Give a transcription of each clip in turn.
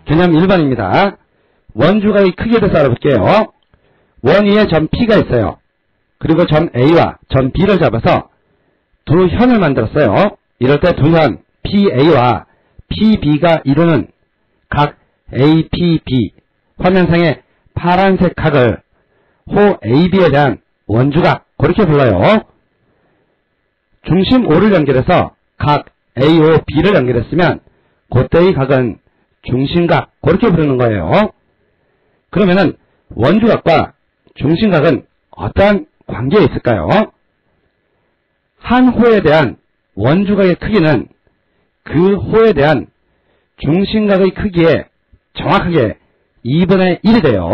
개념 1번입니다. 원주각의 크기에 대해서 알아볼게요. 원 위에 점 P가 있어요. 그리고 점 A와 점 B를 잡아서 두 현을 만들었어요. 이럴 때 두 현 PA와 PB가 이루는 각 APB, 화면상의 파란색 각을 호 AB에 대한 원주각, 그렇게 불러요. 중심 O를 연결해서 각 AOB를 연결했으면 그때의 각은 중심각, 그렇게 부르는 거예요. 그러면은 원주각과 중심각은 어떠한 관계에 있을까요? 한 호에 대한 원주각의 크기는 그 호에 대한 중심각의 크기에 정확하게 2분의 1이 돼요.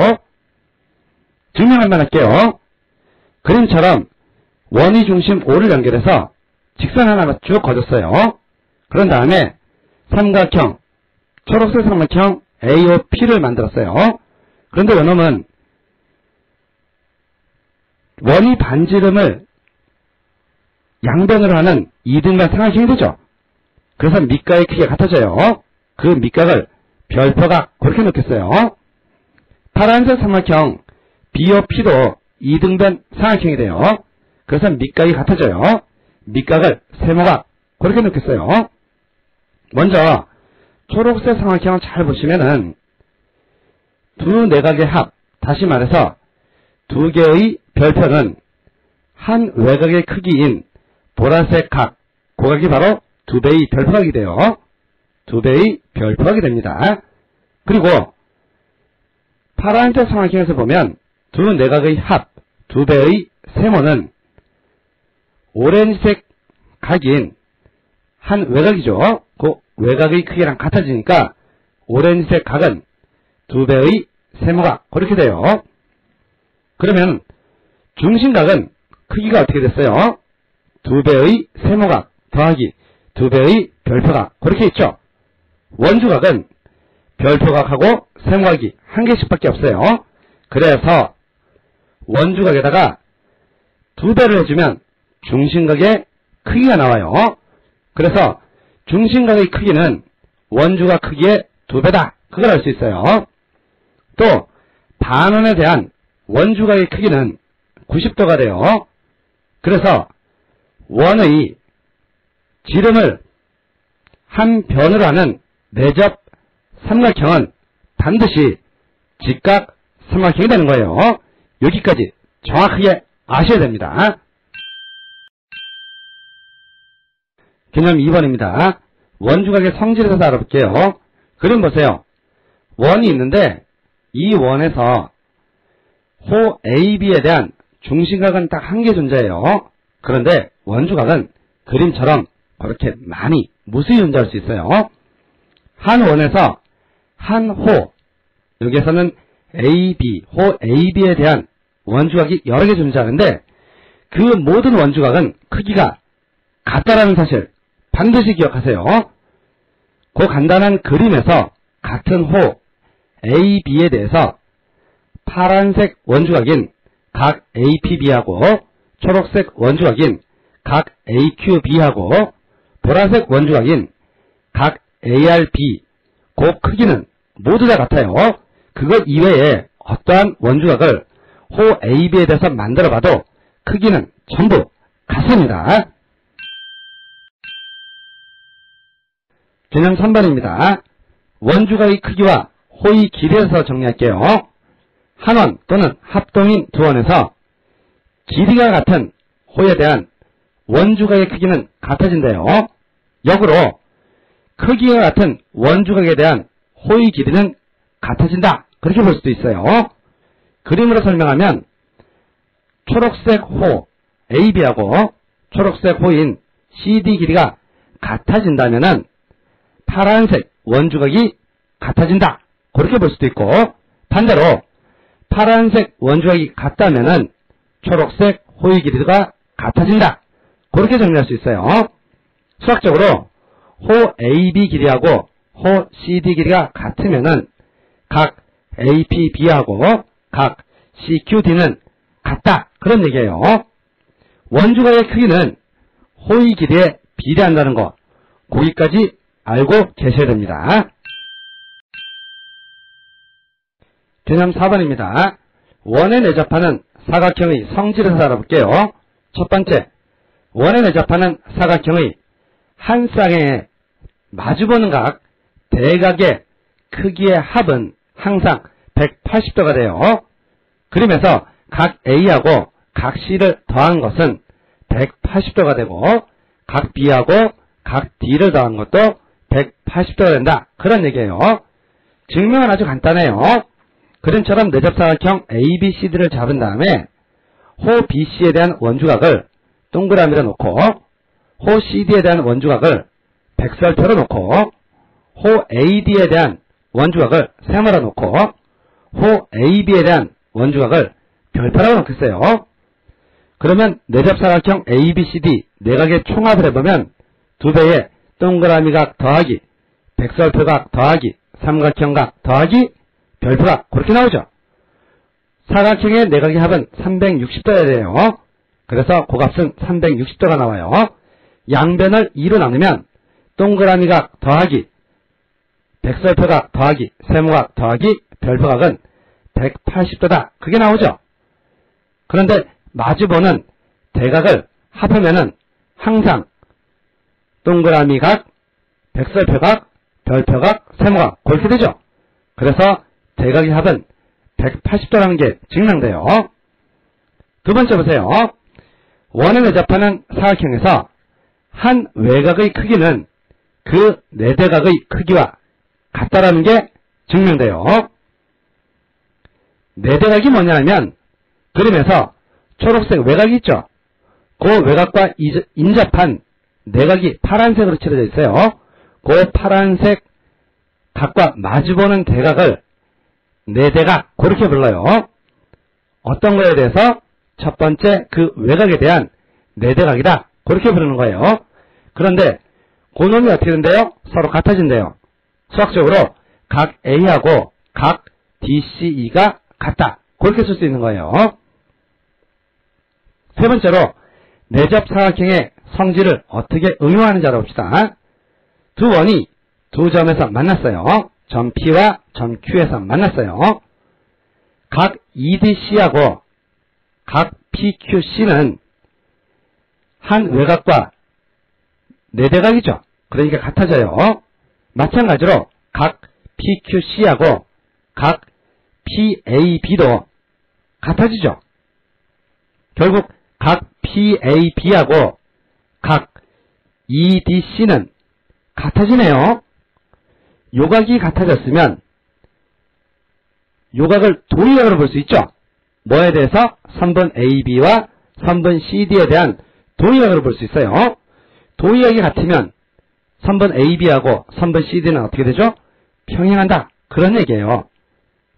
증명 한번 할게요. 그림처럼 원의 중심 O를 연결해서 직선 하나만 쭉 그어줬어요. 그런 다음에 삼각형, 초록색 삼각형 AOP를 만들었어요. 그런데 요놈은 원의 반지름을 양변으로 하는 이등변 삼각형이 되죠. 그래서 밑각의 크기가 같아져요. 그 밑각을 별표각, 그렇게 놓겠어요. 파란색 삼각형 BOP도 이등변 삼각형이 돼요. 그래서 밑각이 같아져요. 밑각을 세모각, 그렇게 놓겠어요. 먼저 초록색 삼각형을 잘 보시면은 두 내각의 합, 다시 말해서 두 개의 별표는 한 외곽의 크기인 보라색 각, 그 각이 바로 두 배의 별표각이 돼요. 두 배의 별표각이 됩니다. 그리고 파란색 삼각형에서 보면 두 내각의 합, 두 배의 세모는 오렌지색 각인 한 외곽이죠. 그 외곽의 크기랑 같아지니까 오렌지색 각은 두 배의 세모각, 그렇게 돼요. 그러면 중심각은 크기가 어떻게 됐어요? 두 배의 세모각 더하기 두 배의 별표각, 그렇게 있죠. 원주각은 별표각하고 세모각이 한 개씩밖에 없어요. 그래서 원주각에다가 두 배를 해주면 중심각의 크기가 나와요. 그래서 중심각의 크기는 원주각 크기의 두 배다, 그걸 알 수 있어요. 또 반원에 대한 원주각의 크기는 90도가 돼요. 그래서 원의 지름을 한 변으로 하는 내접 삼각형은 반드시 직각 삼각형이 되는 거예요. 여기까지 정확하게 아셔야 됩니다. 개념 2번입니다. 원주각의 성질에 대해서 알아볼게요. 그림 보세요. 원이 있는데 이 원에서 호 AB에 대한 중심각은 딱 한 개 존재해요. 그런데 원주각은 그림처럼 그렇게 많이 무수히 존재할 수 있어요. 한 원에서 한 호, 여기에서는 AB, 호 AB에 대한 원주각이 여러 개 존재하는데 그 모든 원주각은 크기가 같다라는 사실 반드시 기억하세요. 그 간단한 그림에서 같은 호 AB에 대해서 파란색 원주각인 각 APB하고 초록색 원주각인 각 AQB하고 보라색 원주각인 각 ARB, 그 크기는 모두 다 같아요. 그것 이외에 어떠한 원주각을 호 AB에 대해서 만들어봐도 크기는 전부 같습니다. 개념 3번입니다. 원주각의 크기와 호의 길이에서 정리할게요. 한원 또는 합동인 두 원에서 길이가 같은 호에 대한 원주각의 크기는 같아진대요. 역으로 크기가 같은 원주각에 대한 호의 길이는 같아진다, 그렇게 볼 수도 있어요. 그림으로 설명하면 초록색 호 AB하고 초록색 호인 CD 길이가 같아진다면은 파란색 원주각이 같아진다, 그렇게 볼 수도 있고, 반대로 파란색 원주각이 같다면은 초록색 호의 길이가 같아진다, 그렇게 정리할 수 있어요. 수학적으로 호 AB 길이하고 호 CD 길이가 같으면은 각 APB하고 각 CQD는 같다, 그런 얘기예요. 원주각의 크기는 호의 길이에 비례한다는 거, 거기까지 알고 계셔야 됩니다. 개념 4번입니다. 원에 내접하는 사각형의 성질을 알아볼게요. 첫 번째, 원에 내접하는 사각형의 한 쌍에 마주보는 각 대각의 크기의 합은 항상 180도가 돼요. 그러면서 각 A하고 각 C를 더한 것은 180도가 되고 각 B하고 각 D를 더한 것도 180도가 된다. 그런 얘기예요. 증명은 아주 간단해요. 그림처럼 내접사각형 ABCD를 잡은 다음에 호 BC에 대한 원주각을 동그라미로 놓고 호 CD에 대한 원주각을 백설표로 놓고 호 AD에 대한 원주각을 세모로 놓고 호 AB에 대한 원주각을 별표라고 놓겠어요. 그러면 내접사각형 ABCD 내각의 총합을 해보면 두 배의 동그라미각 더하기 백설표각 더하기 삼각형각 더하기 별표각 그렇게 나오죠. 사각형의 내각의 합은 360도여야 돼요. 그래서 그 값은 360도가 나와요. 양변을 2로 나누면 동그라미각 더하기 백설표각 더하기 세모각 더하기 별표각은 180도다. 그게 나오죠. 그런데 마주보는 대각을 합하면은 항상 동그라미각, 백설표각, 별표각, 세모각 그렇게 되죠. 그래서 대각의 합은 180도라는 게 증명돼요. 두 번째 보세요. 원에 내접하는 사각형에서 한 외곽의 크기는 그 내대각의 크기와 같다라는 게 증명돼요. 내대각이 뭐냐면 그림에서 초록색 외곽이 있죠. 그 외곽과 인접한 내각이 파란색으로 칠해져 있어요. 그 파란색 각과 마주보는 대각을 내대각 그렇게 불러요. 어떤 거에 대해서? 첫 번째 그 외곽에 대한 내대각이다 그렇게 부르는 거예요. 그런데 그놈이 어떻게 된대요? 서로 같아진대요. 수학적으로 각 A하고 각 DCE가 같다 그렇게 쓸 수 있는 거예요. 세 번째로 내접사각형의 성질을 어떻게 응용하는지 알아봅시다. 두 원이 두 점에서 만났어요. 점 P와 점 Q에서 만났어요. 각 EDC하고 각 PQC는 한 외곽과 내대각이죠. 그러니까 같아져요. 마찬가지로 각 PQC하고 각 PAB도 같아지죠. 결국 각 PAB하고 각 EDC는 같아지네요. 요각이 같아졌으면 요각을 도의각으로 볼 수 있죠. 뭐에 대해서? 선분 AB와 선분 CD에 대한 도의각으로 볼 수 있어요. 도의각이 같으면 선분 AB하고 선분 CD는 어떻게 되죠? 평행한다. 그런 얘기예요.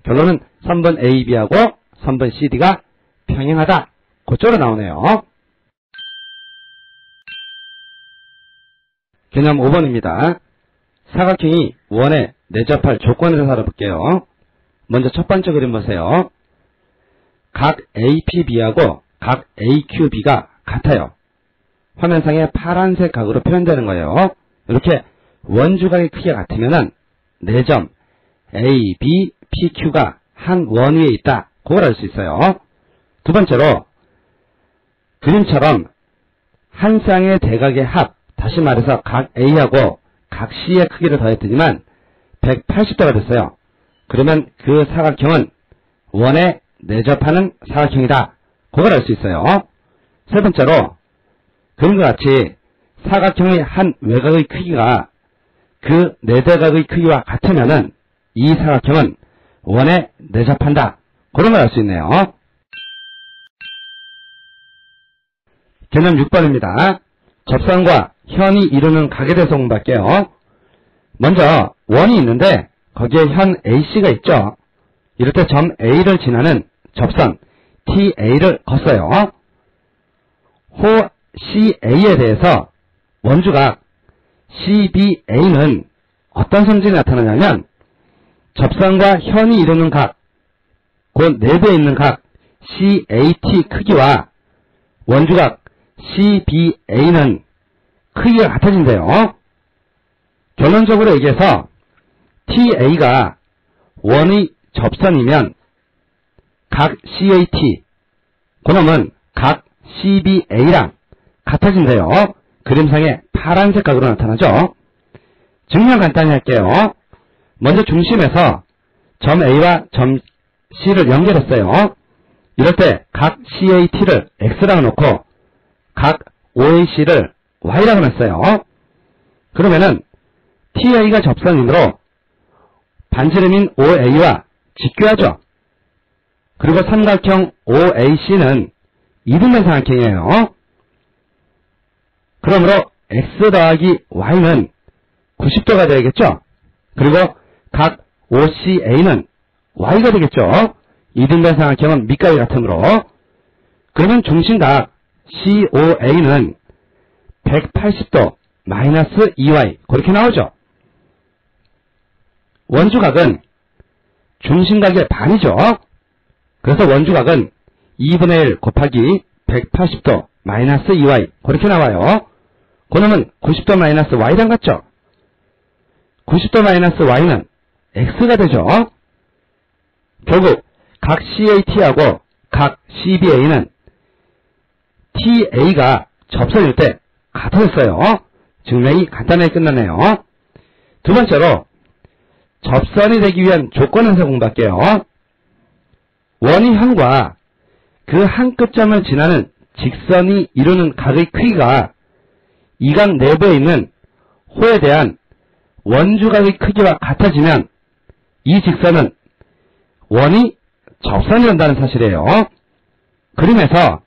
결론은 선분 AB하고 선분 CD가 평행하다. 그쪽으로 나오네요. 개념 5번입니다. 사각형이 원에 내접할 조건에 대해서 알아볼게요. 먼저 첫 번째 그림 보세요. 각 APB하고 각 AQB가 같아요. 화면상에 파란색 각으로 표현되는 거예요. 이렇게 원주각의 크기가 같으면은 4점 A, B, PQ가 한 원 위에 있다. 그걸 알 수 있어요. 두 번째로 그림처럼 한 쌍의 대각의 합, 다시 말해서 각 A하고 각 C의 크기를 더했더니만 180도가 됐어요. 그러면 그 사각형은 원에 내접하는 사각형이다. 그걸 알 수 있어요. 세 번째로 그림과 같이 사각형의 한 외곽의 크기가 그 내대각의 크기와 같으면은 이 사각형은 원에 내접한다. 그런 걸 알 수 있네요. 개념 6번입니다. 접선과 현이 이루는 각에 대해서 공부할게요. 먼저 원이 있는데 거기에 현 AC가 있죠. 이럴 때 점 A를 지나는 접선 TA를 걷어요. 호 CA에 대해서 원주각 CBA는 어떤 성질이 나타나냐면 접선과 현이 이루는 각, 그 내부에 있는 각 CAT 크기와 원주각 CBA는 크기가 같아진대요. 결론적으로 얘기해서 TA가 원의 접선이면 각 CAT, 그놈은 각 CBA랑 같아진대요. 그림상에 파란색 각으로 나타나죠. 증명 간단히 할게요. 먼저 중심에서 점 A와 점 C를 연결했어요. 이럴 때 각 CAT를 X라고 놓고 각 OAC를 Y라고 냈어요. 그러면은 TA가 접선이므로 반지름인 OA와 직교하죠. 그리고 삼각형 OAC는 이등변 삼각형이에요. 그러므로 X 더하기 Y는 90도가 되겠죠. 그리고 각 OCA는 Y가 되겠죠. 이등변 삼각형은 밑각이 같으므로. 그러면 중심각 COA는 180도 마이너스 2Y 그렇게 나오죠. 원주각은 중심각의 반이죠. 그래서 원주각은 2분의 1 곱하기 180도 마이너스 2Y 그렇게 나와요. 그러면 90도 마이너스 Y랑 같죠. 90도 마이너스 Y는 X가 되죠. 결국 각 CAT하고 각 CBA는 TA가 접선일 때 같아졌어요. 증명이 간단하게 끝나네요. 두 번째로 접선이 되기 위한 조건에서 공부할게요. 원이 현과 그 한 끝점을 지나는 직선이 이루는 각의 크기가 이 각 내부에 있는 호에 대한 원주각의 크기와 같아지면 이 직선은 원이 접선이 된다는 사실이에요. 그림에서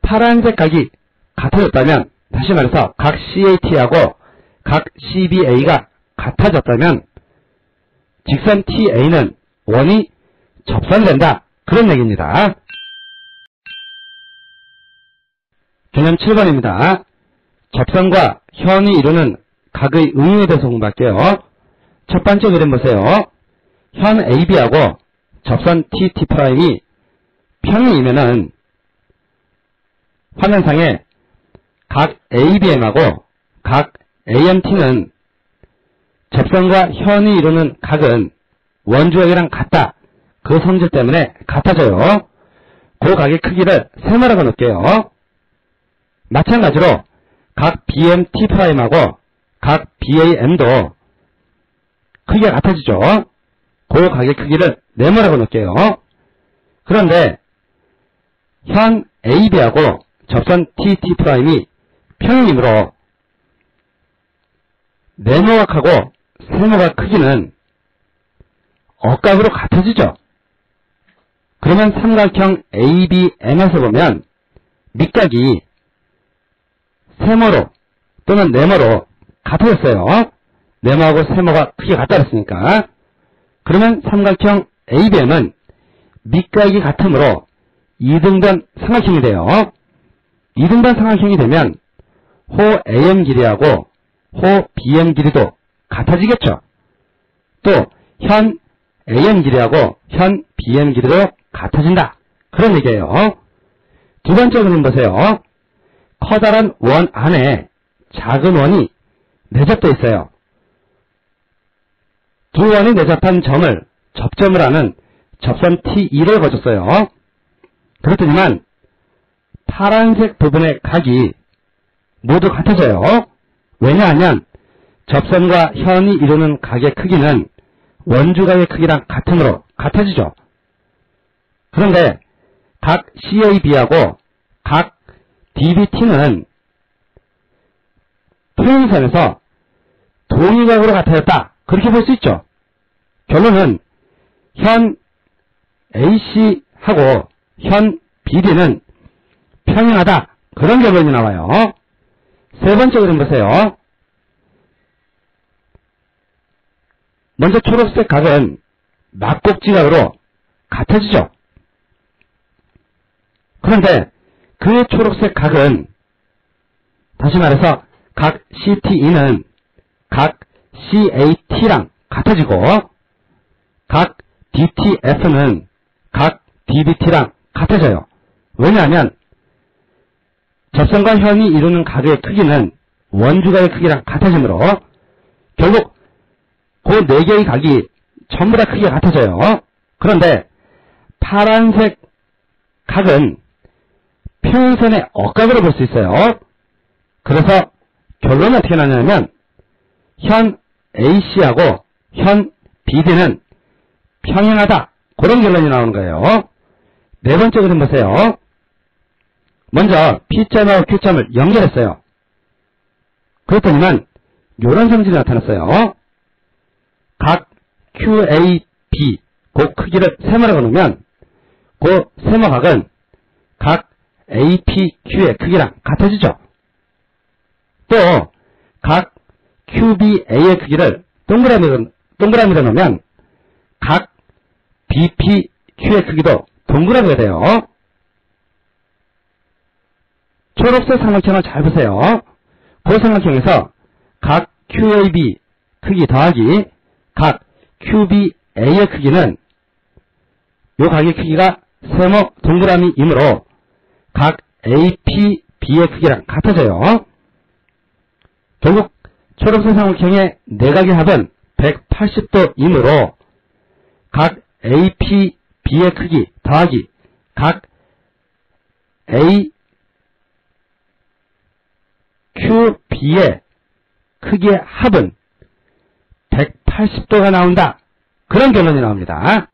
파란색 각이 같아졌다면, 다시 말해서 각 CAT하고 각 CBA가 같아졌다면 직선 TA는 원이 접선된다. 그런 얘기입니다. 개념 7번입니다. 접선과 현이 이루는 각의 응용에 대해서 공부할게요. 첫 번째 그림 보세요. 현 AB하고 접선 TT'이 평행이면은 화면상에 각 ABM하고 각 AMT는 접선과 현이 이루는 각은 원주각이랑 같다. 그 성질 때문에 같아져요. 그 각의 크기를 세모라고 놓을게요. 마찬가지로 각 BMT'하고 각 BAM도 크기가 같아지죠. 그 각의 크기를 네모라고 놓을게요. 그런데 현 AB하고 접선 TT'이 평행이므로 네모각하고 세모각 크기는 억각으로 같아지죠. 그러면 삼각형 ABM에서 보면 밑각이 세모로 또는 네모로 같아졌어요. 네모하고 세모가 크게 같아졌으니까. 그러면 삼각형 ABM은 밑각이 같으므로 이등변 삼각형이 돼요. 이등변 삼각형이 되면 호 AM 길이하고 호 BM 길이도 같아지겠죠. 또 현 AM 길이하고 현 BM 길이도 같아진다. 그런 얘기예요. 두 번째 그림 보세요. 커다란 원 안에 작은 원이 내접되어 있어요. 두 원이 내접한 점을 접점을 하는 접선 T2를 거줬어요. 그렇더니만 파란색 부분의 각이 모두 같아져요. 왜냐하면 접선과 현이 이루는 각의 크기는 원주각의 크기랑 같으므로 같아지죠. 그런데 각 CAB하고 각 DBT는 평행선에서 동일각으로 같아졌다. 그렇게 볼 수 있죠. 결론은 현 AC하고 현 BD는 평행하다. 그런 결론이 나와요. 세 번째 그림 보세요. 먼저 초록색 각은 막곡지각으로 같아지죠. 그런데 그의 초록색 각은 다시 말해서 각 CTE는 각 CAT랑 같아지고 각 DTF는 각 DBT랑 같아져요. 왜냐하면 접선과 현이 이루는 각의 크기는 원주각의 크기랑 같아지므로 결국 그 네 개의 각이 전부 다 크기가 같아져요. 그런데 파란색 각은 평행선의 억각으로 볼 수 있어요. 그래서 결론은 어떻게 나냐면 현 AC하고 현 BD는 평행하다. 그런 결론이 나오는 거예요. 네 번째 그림 보세요. 먼저 P점하고 Q점을 연결했어요. 그랬더니만 이런 성질이 나타났어요. 각 QAB 그 크기를 세모라고 놓으면 그 세모각은 각 APQ의 크기랑 같아지죠. 또 각 QBA의 크기를 동그라미로 놓으면 각 BPQ의 크기도 동그라미가 돼요. 초록색 삼각형을 잘 보세요. 그 삼각형에서 각 QAB 크기 더하기 각 QBA의 크기는 요 각의 크기가 세모 동그라미이므로 각 APB의 크기랑 같아져요. 결국 초록색 삼각형의 내각의 합은 180도이므로 각 APB의 크기 더하기 각 AQB의 크기의 합은 180도가 나온다. 그런 결론이 나옵니다.